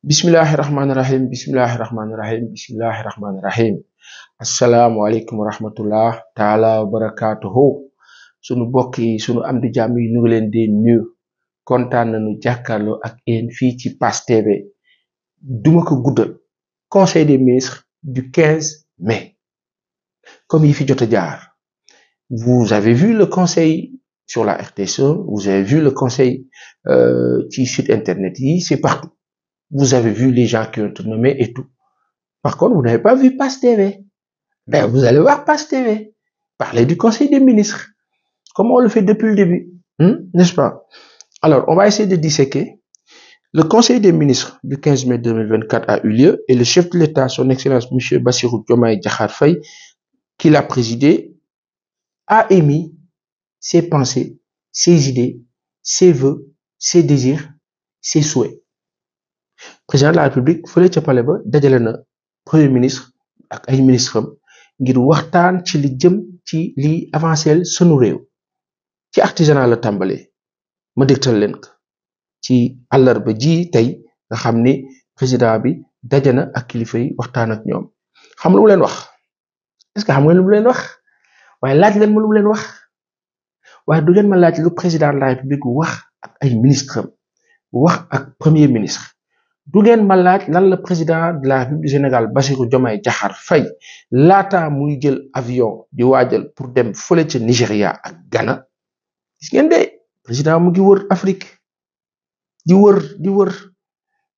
Bismillahirrahmanirrahim. Bismillahirrahmanirrahim. Bismillahirrahmanirrahim. Assalamu alaikum wa rahmatullah taala wa barakatuhu. Sunu bokk yi sunu am di jàmm yi ñu ngi leen di nuyu kontaan nañu jàkkaarloo ak yéen fii ci Pass TV duma ko guddal. Conseil des ministres du 15 mai comme yi fi jot a jaar. Vous avez vu le conseil sur la RTSE, vous avez vu le conseil ci site internet yi, c'est partout. Vous avez vu les gens qui ont été nommés et tout. Par contre, vous n'avez pas vu Pass TV. Ben, vous allez voir Pass TV. Parler du Conseil des ministres. Comme on le fait depuis le début. N'est-ce pas? Alors, on va essayer de disséquer. Le Conseil des ministres du 15 mai 2024 a eu lieu et le chef de l'État, son Excellence M. Bassirou Diomaye Diakhar Faye, qui l'a présidé, a émis ses pensées, ses idées, ses vœux, ses désirs, ses souhaits. Président de la République fële ca palais ba dajale na premier ministre ak ay ministres ngir waxtaan ci li jëm ci li avancel sunu réew ci artisanat la tàmbalee ma dégtal leen ko ci àllarba ji tey nga xam ni président bi daje na ak kilifa yi waxtaan ak ñoom xam lu mu leen wax est-ce que xam nga lu mu leen wax waaye laaj leen ma lu mu leen wax waaye du leen ma laaj lu président de la République wax ak ay ministres wax ak premier ministre. Du ngeen ma laaj lan la président de la République du Sénégal Bassirou Diomaye Diakhar Faye laata muy jël avion di waajal pour dem fële ca Nigéria ak Ghana gis ngeen de président mu ngi wër Afrique di wër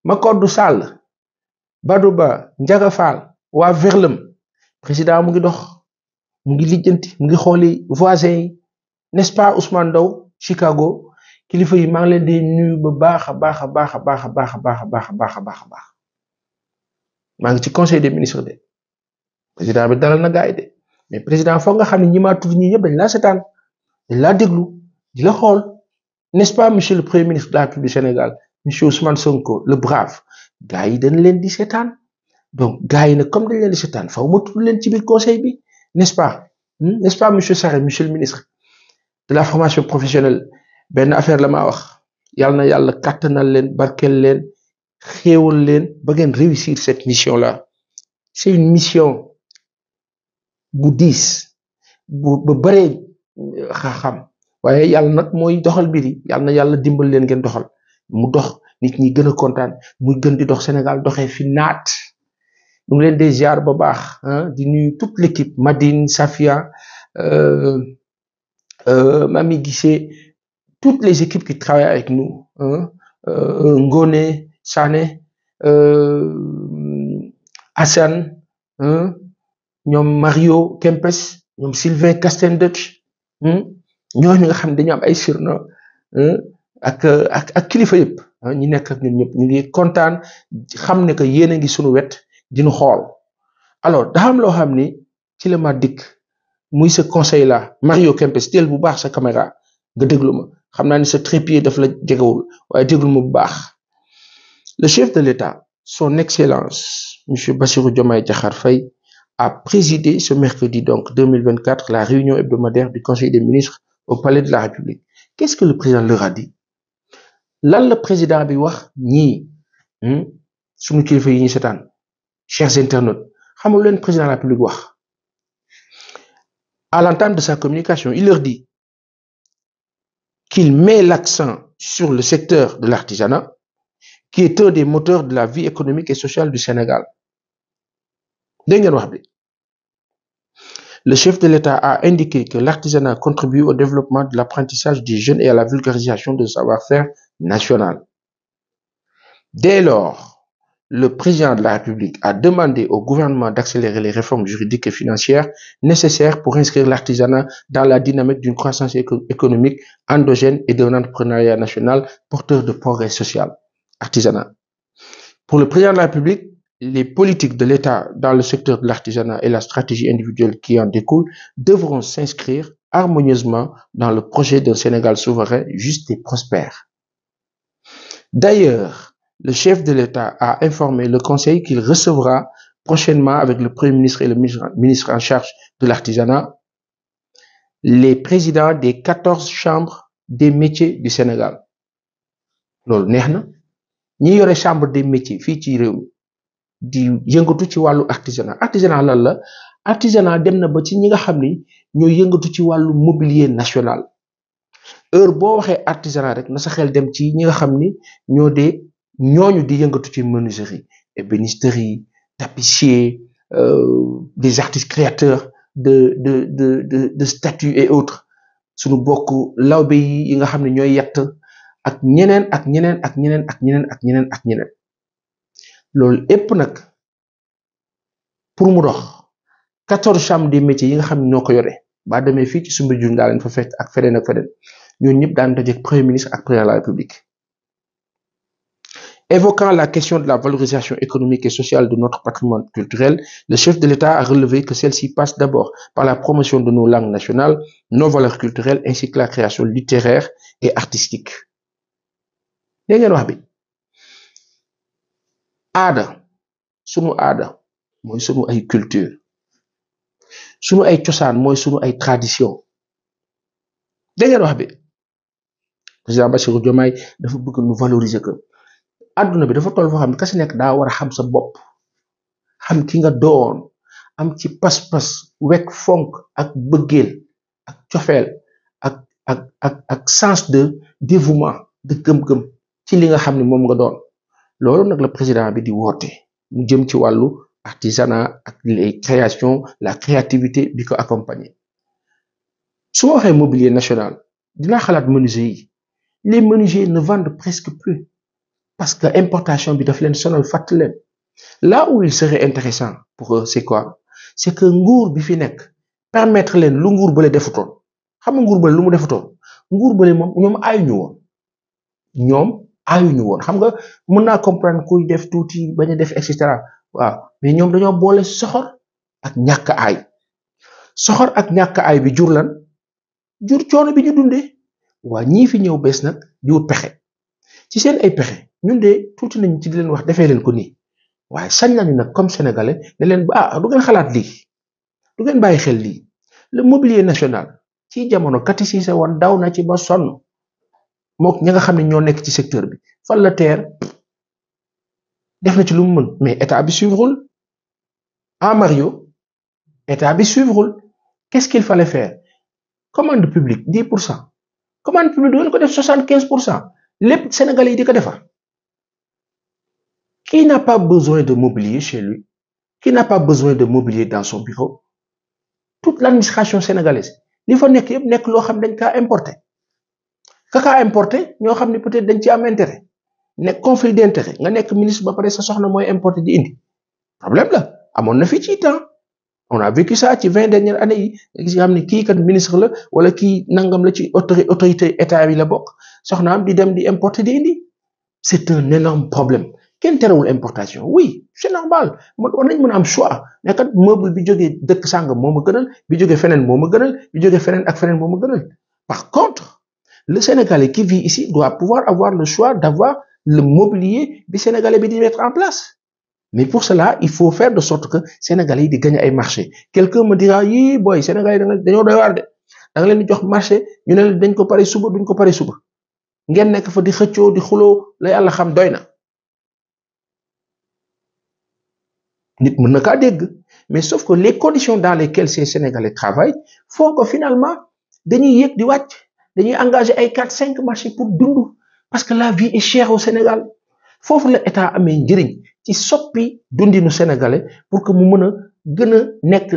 Makodou Sall Badou Ba Ndiaga Fall waa Verlem président mu ngi dox mu ngi lijjanti mu ngi xooli voisins yi n'est-ce pas Ousmane Ndaw Chicago kilifa yi maa ngi leen di nuyu ba baax a baax maa ngi ci conseil des ministres de président bi dalal na gaay de mais président foog nga xam ne ñi maa tudd ñi ñëpp dañ laa seetaan dañ laa déglu di la xool n'est-ce pas monsieur le premier ministre de la République du Sénégal monsieur Ousmane Sonko le brave gars yi dañ leen di seetaan donc gars yi nag comme dañ leen di seetaan faw ma tudd leen ci biir conseil bi n'est-ce pas monsieur Sarré monsieur le ministre de la formation professionnelle benn affaire la maa wax yàlla na yàlla kàttanal leen barkeel leen xéewal leen ba ngeen réussir cette mission là c'est une mission bu diis bu bëree xam waaye yàlla nag mooy doxal mbir yi yàlla na yàlla dimbal leen ngeen doxal mu dox nit ñi gën a kontaan muy gën di dox Sénégal doxee fi naat ñu ngi leen di ziar ba baax di nuyu toute l'équipe Madine Safia Mami Guissé toutes les équipes qui travaillent avec nous Ngone Sané Hassan ñoom Mario Kempes ñoom Sylvain Castenduch ñooñu nga xam ne dañu am ay surnom ak kilifa yëpp ñi nekk ak ñun ñëpp ñu ngi kontaan xam ne que yéen a ngi suñu wet dinu xool alors daa am loo xam ni ci la ma dikk muy ce conseil là Mario Kempes teel bu baax sa caméra nga déglu ma xam naa ni sa trépied daf la jegewul waaye déglu ma bu baax le chef de l'État son excellence monsieur Bassirou Diomaye Diakhar Faye a présidé ce mercredi donc 2024 la réunion hebdomadaire du Conseil des ministres au Palais de la République. Qu'est-ce que le président leur a dit? Lan la président bi wax ñii suñu kilifa yi ñu seetaan chers internautes xamul leen président de la République wax à l'entame de sa communication il leur dit qu'il met l'accent sur le secteur de l'artisanat qui est un des moteurs de la vie économique et sociale du Sénégal. Dégg ngeen wax bi le chef de l'État a indiqué que l'artisanat contribue au développement de l'apprentissage des jeunes et à la vulgarisation de savoir-faire national. Dès lors, le président de la République a demandé au gouvernement d'accélérer les réformes juridiques et financières nécessaires pour inscrire l'artisanat dans la dynamique d'une croissance économique endogène et d'un entrepreneuriat national porteur de progrès social. Artisanat. Pour le président de la République, les politiques de l'État dans le secteur de l'artisanat et la stratégie individuelle qui en découle devront s'inscrire harmonieusement dans le projet d'un Sénégal souverain, juste et prospère. D'ailleurs, le chef de l'État a informé le Conseil qu'il recevra prochainement avec le Premier ministre et le ministre en charge de l'artisanat les présidents des 14 chambres des métiers du Sénégal. Loolu neex na ñi yore chambre des métiers fii ci réew mi di yëngatu ci wàllu artisanat lan la artisanat dem na ba ci ñi nga xam ni ñooy yëngatu ci wàllu mobilier national heure boo waxee artisanat rek na sa xel dem ci ñi nga xam ni ñooñu di yëngatu ci menuiserie ébénisterie tapissier des artistes créateurs de statues et autres suñu bokk lawbe yi nga xam ne ñooy yett ak ñeneen ak ñeneen ak ñeneen ak ñeneen ak ñeneen ak ñeneen loolu épp nag pour mu dox 14 chambres des métiers yi nga xam ne ñoo ko yore ba demee fii ci Soumbédioune daa leen fa fekk ak feneen ak feneen ñooñu ñëpp daan dajeek premier ministre ak président de la République. Évoquant la question de la valorisation économique et sociale de notre patrimoine culturel, le chef de l'État a relevé que celle-ci passe d'abord par la promotion de nos langues nationales, nos valeurs culturelles, ainsi que la création littéraire et artistique. Dégg ngeen wax bi sunu aada mooy sunu ay culture sunu ay cosaan mooy sunu ay tradition dégg ngeen wax bi président Bassirou Diomaye dafa bëgg nu valoriser ko àdduna bi dafa toll foo xam ne kasi nekk daa war a xam sa bopp xam ki nga doon am ci pas-pas wekk fonk ak bëggeel ak cofeel ak sens de dévouement de gëm-gëm ci li nga xam ne moom nga doon loolu nag la président bi di woote mu jëm ci wàllu artisanat ak les créations la créativité bi ko accompagner su ma waxee mobilier national dinaa xalaat menuisier yi les menuisiers ne vendent presque plus parce que importation bi daf leen sonal fàtt leen là où il serait intéressant pour eux c'est quoi c'est que nguur bi fi nekk permettre leen lu nguur bële defutoon xam nga nguur bële lu mu defutoon nguur bële moom ñoom aayuñu woon xam nga mën naa comprendre kuy def tuuti bañ a def et cetera waaw mais ñoom dañoo boole soxor ak ñàkk aay bi jur lan jur coono bi ñu dundee waa ñii fi ñëw bees nag di wut pexe ci seen ay pexe ñun de tuuti nañ ci di leen wax defee leen ko nii waaye sañ nañu nag comme sénégalais ne leen du ngeen xalaat lii du ngeen bàyyi xel lii le mobilier national ci jamono Kati Cissé woon daw na ci ba sonn mook ña nga xam ne ñoo nekk ci secteur bi fan la teer def na ci lu mu mën mais état bi suivrul Mario état bi suivrul qu'est-ce qu'il fallait faire commande publique 10%. Commande publique doon ko def 75%. lépp sénégalais yi di ko defar qui n'a pas besoin de mobilier chez lui qui n'a pas besoin de mobilier dans son bureau toute l'administration sénégalaise li fa nekk yëpp nekk loo xam dañ kaa importé kaa importé ñoo xam ne peut-être dañ ci am intérêt nekk conflit d'intérêt nga nekk ministre ba pare sa soxna mooy importé di indi problème la amoon na fii ci temps on a vécu ça ci 20 dernières années yi gis nga xam ne kii kat ministre la wala kii nangam la ci autorité état bi la bokk soxnaam di dem di importer di indi c'est un énorme problème kenn terewul importation oui c'est normal war nañ mën a am choix mais kat meuble bi jógee dëkk sàngam moo ma gënal bi jógee feneen moo ma gënal bi jógee feneen ak feneen moo ma gënal par contre le Sénégalais qui vit ici doit pouvoir avoir le choix d'avoir le mobilier bi Sénégalais bi di mettre en place. Mais pour cela, il faut faire de sorte que Sénégalais di gagner ay marché. Quelqu'un me dira yi boy Sénégalais dañoo doy waar de da nga leen di jox marché ñu ne dañ ko pare suba duñ ko pare suba ngeen nekk fa di xëccoo di xuloo la yàlla xam doy na nit mën na kaa dégg mais sauf que les conditions dans lesquelles ces Sénégalais travaillent font que finalement dañuy yéeg di wàcc dañuy engager ay 4-5 marchés pour dund parce que la vie est chère au Sénégal foofu la état amee njëriñ ci soppi dundinu sénégalais pour que mu mën a gën a nekk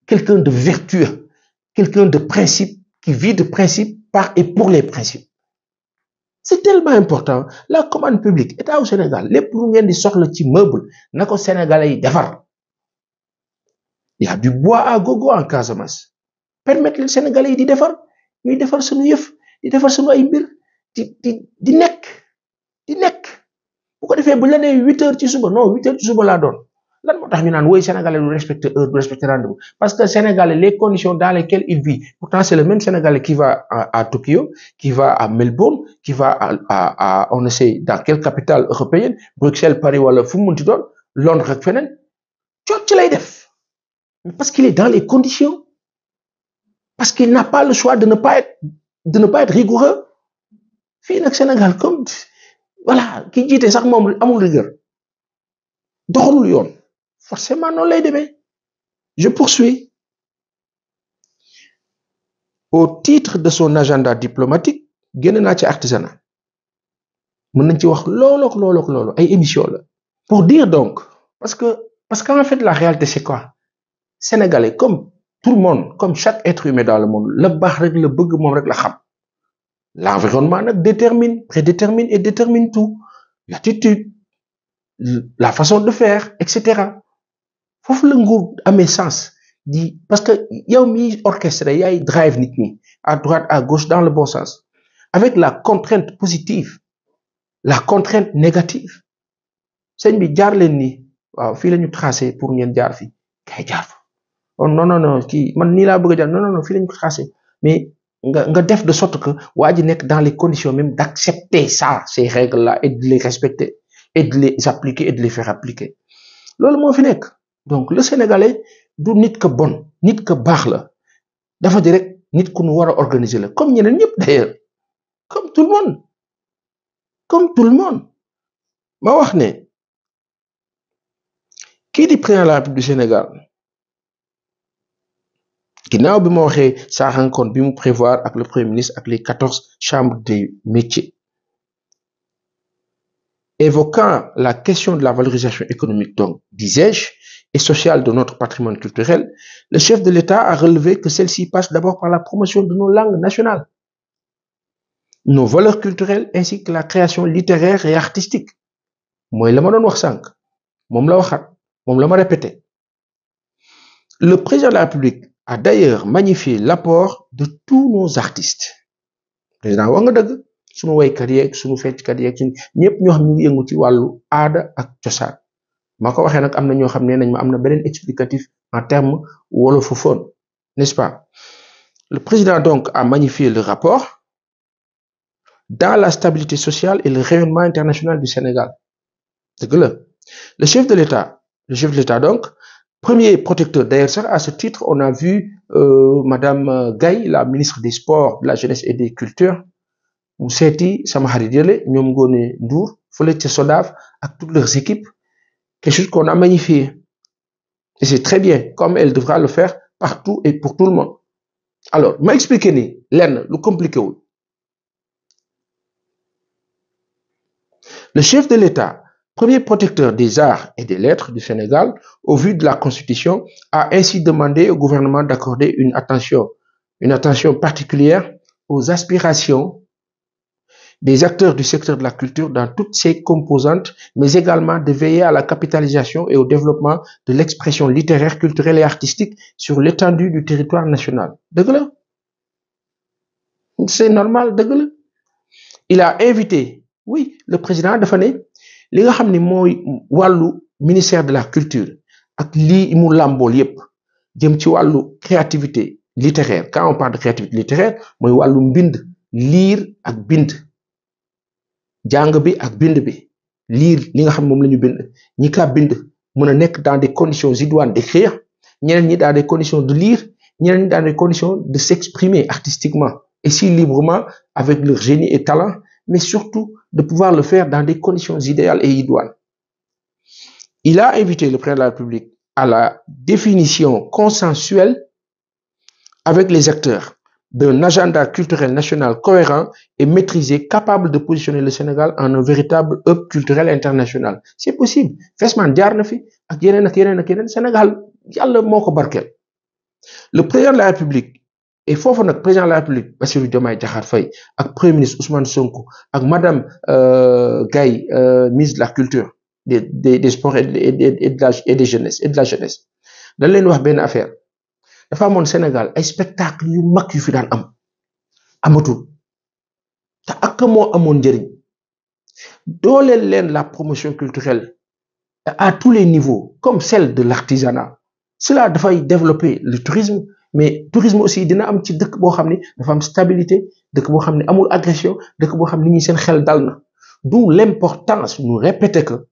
quelqu'un de vertueux quelqu'un de principe qui vit de principe par et pour les principes c'est tellement important la commande publique état au Sénégal lépp lu ngeen di soxla ci meuble na ko sénégalais yi defar il y a du bois à gogo en Casamance permettre les sénégalais yi di defar ñuy defar suñu yëf di defar suñu ay mbir di nekk bu ko defee bu la nee 8h ci suba non 8h ci suba laa doon lan moo tax ñu naan woy sénégalais du respecter heure du respecter rendez-vous parce que sénégalais les conditions dans lesquelles il vit pourtant c'est le même sénégalais qui va à Tokyo qui va à Melbourne qui va à on ne sait dans quelle capitale européenne Bruxelles Paris wala fu mu munti doon Londres ak feneen coot ci lay def parce qu'il est dans les conditions parce qu'il n'a pas le choix de ne pas être rigoureux fii nag Sénégal comme voilà ki jiite sax moom amul rigueur doxalul yoon forcément noonu lay demee. Je poursuis. Au titre de son agenda diplomatique génn naa ci artisanat mën nañ ci wax loolu ay émission la pour dire donc parce qu'en fait la réalité c'est quoi sénégalais comme tout le monde comme chaque être humain dans le monde la baax rek la bëgg moom rek la xam l'environnement nag prédétermine et détermine tout l'attitude la façon de faire etc foofu la nguur amee sens di parce que yow mi orchestré yaay drive nit ñi à droite à gauche dans le bon sens avec la contrainte positive la contrainte négative sëñ bi jaar leen ni waaw fii la ñu tracé pour ngeen jaar fi kay jaar fa oh non kii man nii laa bëgg a jaar non fii la ñu tracé mais nga def de sorte que waa ji nekk dans les conditions même d'accepter ça ces règles là et de les respecter et de les appliquer et de les faire appliquer loolu moo fi nekk donc le sénégalais du nit ka bon nit ka baax la dafa di rek nit ku nu war a organiser la comme ñeneen ñëpp d'ailleurs comme tout le monde ma wax ne kii di président de la République du Sénégal ginnaaw bi ma waxee sa rencontre bi mu prévoir ak le premier ministre ak les 14 chambres des métiers évoquant la question de la valorisation économique donc disais-je et sociale de notre patrimoine culturel, le chef de l'État a relevé que celle-ci passe d'abord par la promotion de nos langues nationales, nos valeurs culturelles ainsi que la création littéraire et artistique. Moi, la ma doon wax sànq moom la waxaat moom la ma répété. Le président de la République a d'ailleurs magnifié l'apport de tous nos artistes. Président wax nga dëgg sunu waykat yeeg sunu fecckat yeeg sunu ñëpp ñoo xam ñu ngi yëngu ci wàllu aada ak cosaan. maa ko waxee nag am na ñoo xam ne nañ ma am na beneen explicatif en termes wolofophone n'est-ce pas le président donc a magnifié le rapport dans la stabilité sociale et le rayonnement international du Sénégal dëgg la le chef de l'État donc premier protecteur d'ailleurs sax à ce titre on a vu madame Gaye la ministre des Sports de la Jeunesse et des Cultures mu seeti sama xarit yële ñoom Ngoné Ndour fële ca SODAV ak toutes leurs équipes quelque chose qu'on a magnifié. Et c'est très bien, comme elle devra le faire partout et pour tout le monde. Alors, m'a expliqué ni lenn lu compliqué wul. Le chef de l'État, premier protecteur des arts et des lettres du Sénégal, au vu de la Constitution, a ainsi demandé au gouvernement d'accorder une attention particulière aux aspirations des acteurs du secteur de la culture dans toutes ses composantes, mais également de veiller à la capitalisation et au développement de l'expression littéraire, culturelle et artistique sur l'étendue du territoire national. Dëgg la c'est normal dëgg la il a invité oui le président dafa ne li nga xam ne mooy wàllu ministère de la culture ak lii mu làmbool yépp jëm ci wàllu créativité littéraire quand on parle de créativité littéraire mooy wàllu mbind liir ak bind jàng bi ak bind bi lire li nga xam moom la ñu bind ñi kaa bind mën a nekk dans des conditions idoines d'écrire ñeneen ñi dans des conditions de lire ñeneen ñi dans des conditions de s'exprimer artistiquement et si librement avec leur génie et talent mais surtout de pouvoir le faire dans des conditions idéales et idoines. Il a invité le président de la République à la définition consensuelle avec les acteurs d'un agenda culturel national cohérent et maîtrisé, capable de positionner le Sénégal en un véritable hub culturel international. C'est possible. Fesman jaar na fi ak yeneen Sénégal yàlla moo ko barkeel. Le président de la République et foofu nag président de la République Bassirou Diomaye Diakhar Faye ak premier ministre Ousmane Sonko ak madame Gaye ministre de la culture des sports et des jeunesse et de la jeunesse dañ leen wax benn affaire dafa amoon Sénégal ay spectacle yu mag yu fi daan amatul te ak moo amoon njëriñ dooleel leen la promotion culturelle à tous les niveaux comme celle de l'artisanat cela dafay développer le tourisme mais tourisme aussi dina am ci dëkk boo xam ne dafa am stabilité dëkk boo xam ne amul agression dëkk boo xam ne nit ñi seen xel dal na d'où l'importance nous répéter que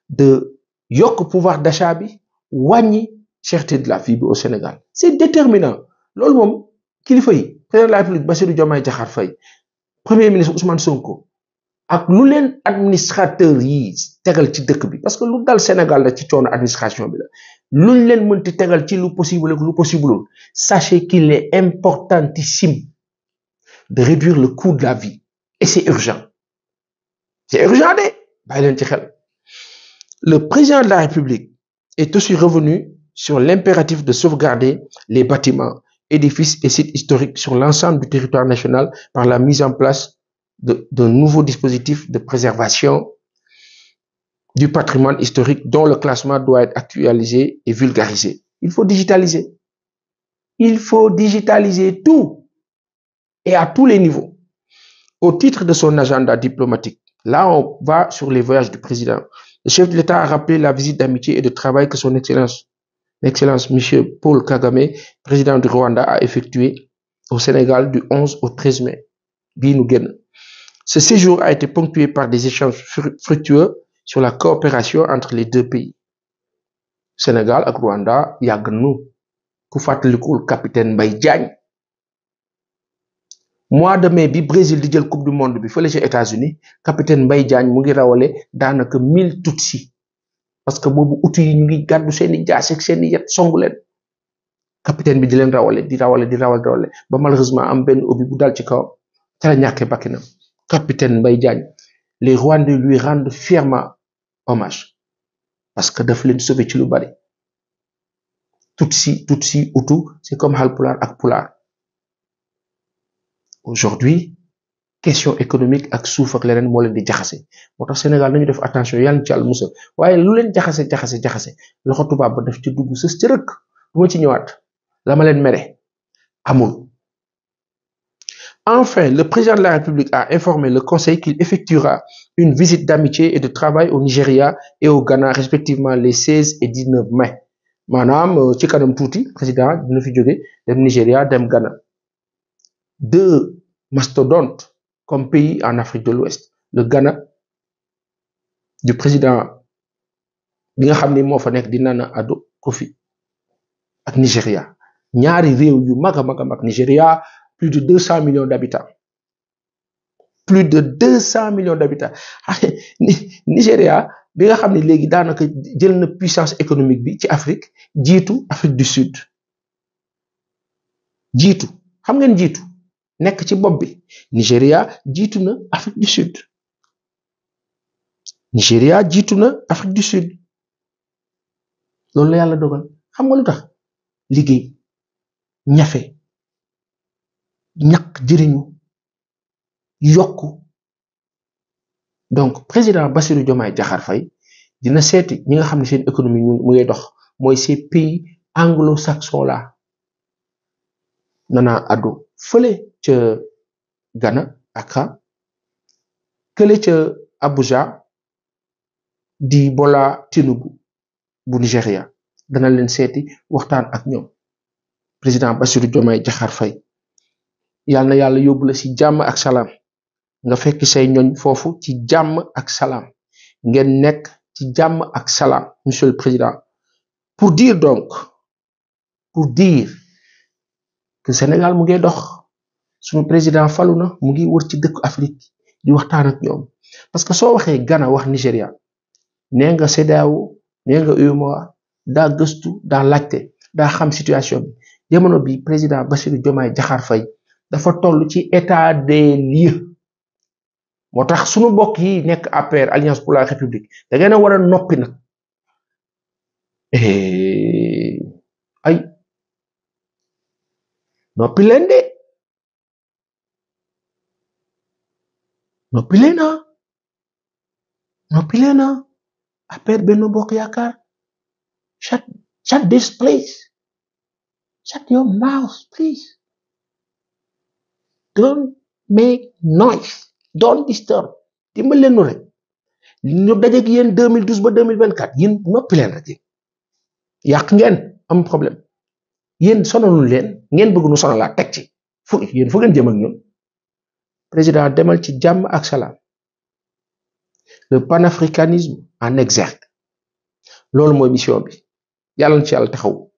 de yokk pouvoir d'achat bi wàññi cherté de la vie bi au Sénégal c'est déterminant loolu moom kilifa yi président de la République Bassirou Diomaye Diakhar Faye premier ministre Ousmane Sonko ak lu leen administrateur yi tegal ci dëkk bi parce que lu dal Sénégal la ci coono administration bi la luñ leen mënti tegal ci lu possible ak lu possible sachez qu'il est importantissime de réduire le coût de la vie et c'est urgent de bàyyi leen ci xel. Le président de la République est aussi revenu sur l'impératif de sauvegarder les bâtiments, édifices et sites historiques sur l'ensemble du territoire national par la mise en place d'un nouveau dispositif de préservation du patrimoine historique dont le classement doit être actualisé et vulgarisé. Il faut digitaliser. Il faut digitaliser tout et à tous les niveaux. Au titre de son agenda diplomatique, là on va sur les voyages du président. Le chef de l'État a rappelé la visite d'amitié et de travail que son Excellence M. Paul Kagame, président du Rwanda, a effectué au Sénégal du 11 au 13 mai. Ce séjour a été ponctué par des échanges fructueux sur la coopération entre les deux pays. Sénégal et Rwanda, yàgg nu ku fàttalikul capitaine Mbaye Diagne. Mois de mai bi Brésil di jël coupe du monde bi fële ci États-Unis capitaine Mbaye Diagne mu ngi rawale daanaka 1000 Tutsi parce que boobu outil yi ñu ngi gàddu seeni jaas ak seeni yet songu leen capitaine bi di leen rawale ba malheureusement am benn obi bu dal ci kawam ca la ñàkkee bakkanam capitaine Mbaye Diagne. Les Rwandais lui rendent fièrement hommage parce que daf leen sauvé ci lu bari Tutsi Hutu c'est comme Halpulaar ak Pulaar. Aujourd'hui question économique ak suuf ak leneen moo leen di jaxase moo tax Sénégal nañu def attention yàlla ci àll musal waaye lu leen jaxase loxo tubaab ba def ci dugg sës ci rëkk bu ma ci ñëwaat la ma leen mere amul. Enfin, le président de la République a informé le Conseil qu'il effectuera une visite d'amitié et de travail au Nigeria et au Ghana respectivement les 16 et 19 mai. Maanaam ci kanam tuuti président dina fi jóge dem Nigeria dem Ghana. Deux mastodontes comme pays en Afrique de l'Ouest. Le Ghana du président bi nga xam ne moo fa nekk di Nana Addo Kofi ak Nigeria ñaari réew yu mag a mag Nigeria plus de 200 millions d'habitants. Plus de 200 millions d'habitants. Nigeria bi nga xam ne léegi daanaka jël na puissance économique bi ci Afrique jiitu Afrique du Sud jiitu xam ngeen jiitu nekk ci bopp bi Nigeria jiitu na Afrique du Sud loolu la yàlla dogal xam nga lu tax liggéey ñafe ñàkk jëriñu yokku donc président Bassirou Diomaye Diakhar Faye dina seeti ñi nga xam ne seen économie mu ngay dox mooy ces pays anglo-saxons là Nana Addo fële ca Ghana Accra kële ca Abuja di Bola Tinubu bu Nigeria dana leen seeti waxtaan ak ñoom président Bassirou Diomaye Diakhar Faye yàlla na yàlla yóbbu la ci jàmm ak salaam nga fekk say ñoñ foofu ci jàmm ak salaam ngeen nekk ci jàmm ak salaam monsieur le président pour dire que Sénégal mu ngi dox suñu président falu na mu ngi wër ci dëkk Afrique di waxtaan ak ñoom parce que soo waxee Ghana wax Nigeria nee nga CEDEAO nee nga UEMOA daa gëstu daa laajte daa xam situation bi jamono bi président Bassirou Diomaye Diakhar Faye dafa toll ci état des lieux moo tax suñu mbokk yi nekk APR Alliance pour la République da ngeen a war a noppi nag ay noppi leen de noppi leen APR Benno Bokk Yaakaar shut this place shut your mouth please don't make noise don't disturb dimbal leen nu rek ñu dajeeg yéen 2012 ba 2024 yéen noppi leen rek yàq ngeen am problème yéen sonalul leen ngeen bëgg nu sonalaat teg ci fu ngeen jëm ak ñun président demal ci jàmm ak salaam le panafricanisme en exergue loolu mooy mission bi yàlla na ci yàlla taxaw